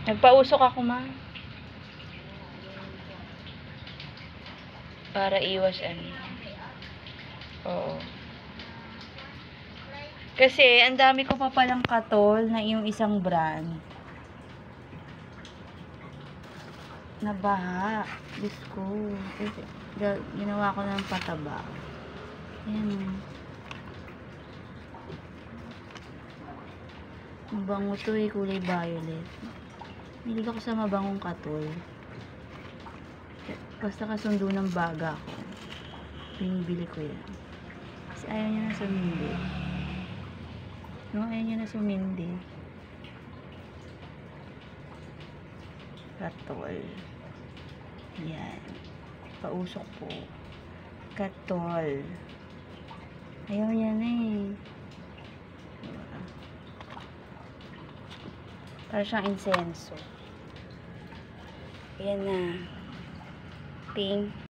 Nagpausok ako, ma. Para iwas ano. Oo. Kasi, ang dami ko pa palang katol na yung isang brand. Nabaha. Diyos ko. Kasi, ginawa ko ng pataba. Ayan. Mabango to eh, kulay violet. Hindi ako sa mabangong katol. Basta kasundo ng baga ko. Binibili ko yan. Kasi ayaw niya na sumindi. No, ayaw niya na sumindi. Katol. Yan. Pausok po. Katol. Ayaw niya na eh. Para siyang insenso. Ayan na. Pink.